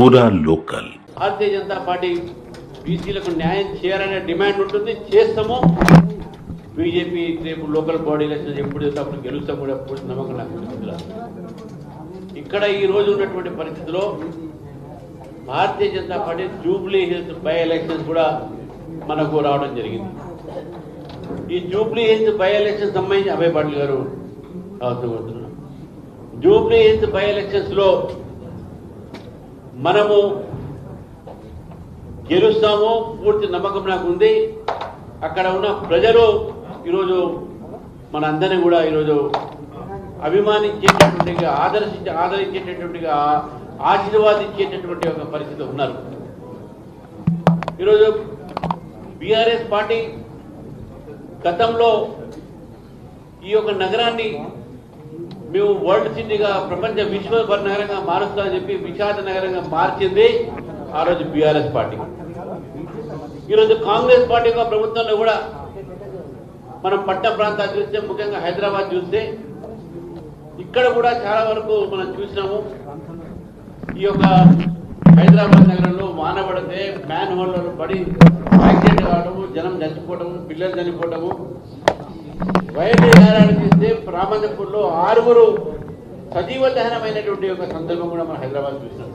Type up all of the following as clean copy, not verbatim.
పూరా లోకల్. భారతీయ జనతా పార్టీ బీసీలకు న్యాయం చేయాలనే డిమాండ్ ఉంటుంది, చేస్తాము. బీజేపీ రేపు లోకల్ బాడీ ఎలక్షన్ ఎప్పుడు అప్పుడు గెలుస్తాం కూడా ఎప్పుడు నమ్మకం నాకు ఉంది. ఇక్కడ ఈ రోజు ఉన్నటువంటి పరిస్థితిలో Bharatiya Janata party Jubilee Hills by elections కూడా మనకు రావడం జరిగింది. ఈ జూబ్లీ హిల్స్ బై ఎలక్షన్ సంబంధించి అభయ్ పాటిల్ గారు అవసరం. జూబ్లీ హిల్స్ బై ఎలక్షన్స్ లో మనము గెలుస్తాము, పూర్తి నమ్మకం నాకు ఉంది. అక్కడ ఉన్న ప్రజలు ఈరోజు మన అందరినీ కూడా ఈరోజు అభిమానించేటటువంటి ఆదరించేటటువంటిగా ఆశీర్వాదించేటటువంటి ఒక పరిస్థితి ఉన్నారు. ఈరోజు బీఆర్ఎస్ పార్టీ గతంలో ఈ యొక్క నగరాన్ని మేము వరల్డ్ సిటీగా ప్రపంచ విశ్వ నగరంగా మారుస్తామని చెప్పి విషాద నగరంగా మార్చింది ఆ రోజు బీఆర్ఎస్ పార్టీ. ఈరోజు కాంగ్రెస్ పార్టీ యొక్క ప్రభుత్వంలో కూడా మనం పట్టణ ప్రాంతాలు చూస్తే, ముఖ్యంగా హైదరాబాద్ చూస్తే ఇక్కడ కూడా చాలా వరకు మనం చూసినాము. ఈ యొక్క హైదరాబాద్ నగరంలో వాన పడితే మ్యాన్ హోల్డర్ పడి యాక్సిడెంట్ కావడము, జనం చనిపోవడము, పిల్లలు చనిపోవడము, వైద్య నేరాలు తీస్తే రామంతపూర్లో 6 సజీవ దహనమైనటువంటి ఒక సందర్భం కూడా మనం హైదరాబాద్ చూసినాం.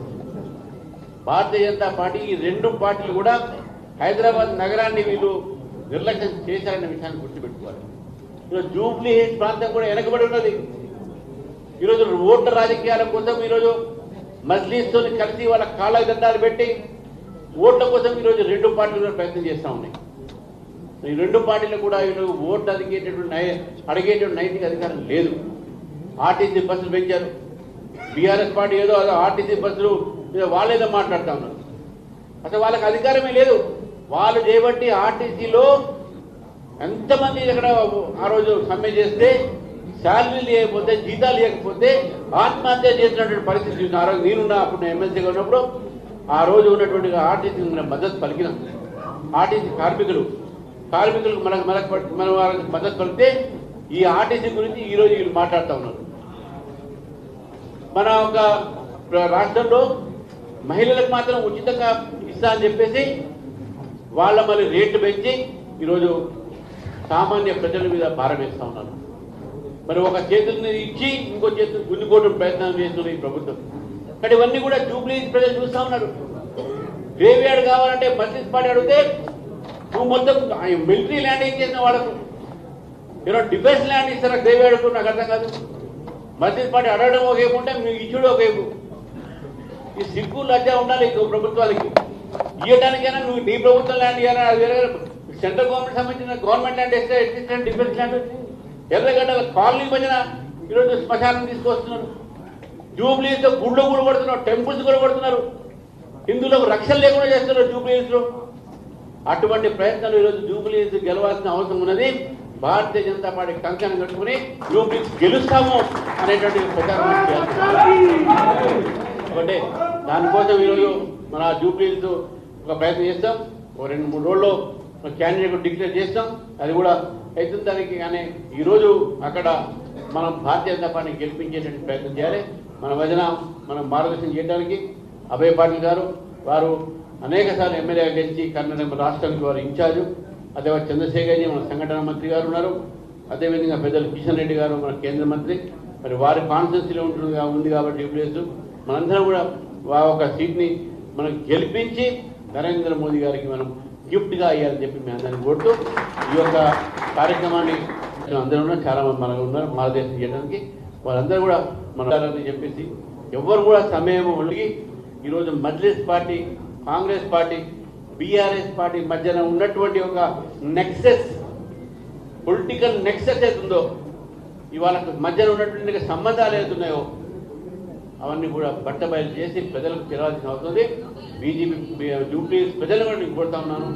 భారతీయ జనతా పార్టీ ఈ 2 పార్టీలు కూడా హైదరాబాద్ నగరాన్ని వీళ్ళు నిర్లక్ష్యం చేశారనే విషయాన్ని గుర్తుపెట్టుకోవాలి. ఈరోజు జూబ్లీ హిల్స్ ప్రాంతం కూడా వెనకబడి ఉన్నది. ఈరోజు ఓట్ల రాజకీయాల కోసం ఈరోజు మజ్లీస్తో కలిసి వాళ్ళ కాళ్ళకు దండాలు పెట్టి ఓట్ల కోసం ఈరోజు 2 పార్టీలు ప్రయత్నం చేస్తూ ఉన్నాయి. ఈ 2 పార్టీలు కూడా ఈరోజు ఓట్లు అడిగేటువంటి నైతిక అధికారం లేదు. ఆర్టీసీ బస్సులు పెంచారు. బీఆర్ఎస్ పార్టీ ఏదో ఆర్టీసీ బస్సులు వాళ్ళేదో మాట్లాడుతూ ఉన్నారు. అసలు వాళ్ళకి అధికారమే లేదు. వాళ్ళు చేయబట్టి ఆర్టీసీలో ఎంతమంది ఇక్కడ ఆ రోజు సమ్మె చేస్తే శాలరీ లేకపోతే, జీతాలు లేకపోతే ఆత్మహత్య చేసినటువంటి పరిస్థితి చూసిన. ఆ రోజు నేనున్నా, అప్పుడు ఎమ్మెల్సీగా ఉన్నప్పుడు ఆ రోజు ఉన్నటువంటి ఆర్టీసీ మద్దతు పలికినాం. ఆర్టీసీ కార్మికులకు మన వాళ్ళకి మద్దతు పలికితే ఈ ఆర్టీసీ గురించి ఈరోజు వీళ్ళు మాట్లాడుతూ ఉన్నారు. మన ఒక రాష్ట్రంలో మహిళలకు మాత్రం ఉచితంగా ఇస్తా అని చెప్పేసి వాళ్ళ మళ్ళీ రేట్లు పెంచి ఈరోజు సామాన్య ప్రజల మీద భారం వేస్తూ ఉన్నారు. మరి ఒక చేతుల్ని ఇచ్చి ఇంకో చేతులు గుంజుకోవడం ప్రయత్నం చేస్తున్న ఈ ప్రభుత్వం. కానీ ఇవన్నీ కూడా జూబ్లీ ప్రజలు చూస్తూ ఉన్నారు. గ్రేవ్ యార్డ్ కావాలంటే మస్జిద్ పార్టీ అడిగితే నువ్వు మొత్తం మిలిటరీ ల్యాండింగ్ చేసిన వాళ్ళకు ఏదో డిఫెన్స్ ల్యాండ్ ఇస్తారా గ్రేవ్ యార్డ్కు? నాకు అర్థం కాదు. మస్జిద్ పార్టీ అడగడం ఒకేపుంటే నువ్వు ఇచ్చుడు ఒకేపు. ఈ సిగ్గు లజ్జ ఉండాలి ఇంకో ప్రభుత్వాలకి. ఇవ్వడానికైనా నువ్వు నీ ప్రభుత్వం ల్యాండ్ ఇవ్వాలా? వేరే సెంట్రల్ గవర్నమెంట్ సంబంధించిన గవర్నమెంట్ ల్యాండ్ ఇస్తే ఎగ్జిస్టెంట్ డిఫెన్స్ ల్యాండ్ ఎర్రగడ్డల కాలనీ మధ్యన ఈరోజు శ్మశానం తీసుకొస్తున్నారు. జూబ్లీస్లో గుళ్ళు కూడా కొడుతున్నారు, టెంపుల్స్ కూడా కొడుతున్నారు, హిందువులకు రక్షణ లేకుండా చేస్తున్నారు జూబ్లీస్లో. అటువంటి ప్రయత్నాలు ఈరోజు జూబ్లీస్ గెలవాల్సిన అవసరం ఉన్నది. భారతీయ జనతా పార్టీ కంకణం కట్టుకుని జూబ్లీస్ గెలుస్తాము అనేటువంటి ప్రచారం కాబట్టి దానికోసం ఈరోజు మన జూబ్లీస్ ఒక ప్రయత్నం చేస్తాం. ఒక 2-3 రోజుల్లో క్యాండిడేట్ డిక్లేర్ చేస్తాం. అది కూడా అవుతుంది దానికి. కానీ ఈరోజు అక్కడ మనం భారతీయ జనతా పార్టీని గెలిపించేటువంటి ప్రయత్నం చేయాలి. మన వజన మనం మార్గదర్శనం చేయడానికి అభయ్ పాటిల్ గారు, వారు అనేక సార్లు ఎమ్మెల్యేగా గెలిచి కర్ణాటక రాష్ట్రానికి వారు ఇన్ఛార్జు. అదేవిధంగా చంద్రశేఖర్జీ మన సంఘటన మంత్రి గారు ఉన్నారు. అదేవిధంగా పెద్దలు కిషన్ రెడ్డి గారు మన కేంద్ర మంత్రి. మరి వారి కాన్స్టిట్యూన్సీలో ఉంది కాబట్టి యూపీఎస్ మనందరం కూడా ఒక సీట్ని మనం గెలిపించి నరేంద్ర మోదీ గారికి మనం గిఫ్ట్గా అయ్యాలని చెప్పి మేము అందరినీ కోరుతూ ఈ యొక్క కార్యక్రమాన్ని అందరూ ఉన్నారు, చాలా మంది మనకు ఉన్నారు మార్గదర్శనం చేయడానికి. వాళ్ళందరూ కూడా మనని చెప్పేసి ఎవరు కూడా సమయం ఒలిగి ఈరోజు Majlis party, Congress party, BRS party మధ్యన ఉన్నటువంటి ఒక నెక్సెస్, పొలిటికల్ నెక్సెస్ ఏతుందో, ఇవాళ మధ్యన ఉన్నటువంటి సంబంధాలు ఏతున్నాయో అవన్నీ కూడా బట్టబయలు చేసి ప్రజలకు తెలవాల్సిన అవసరం ఉంది. బీజేపీ జూబ్లీ ప్రజలు కూడా నేను కోరుతా ఉన్నాను.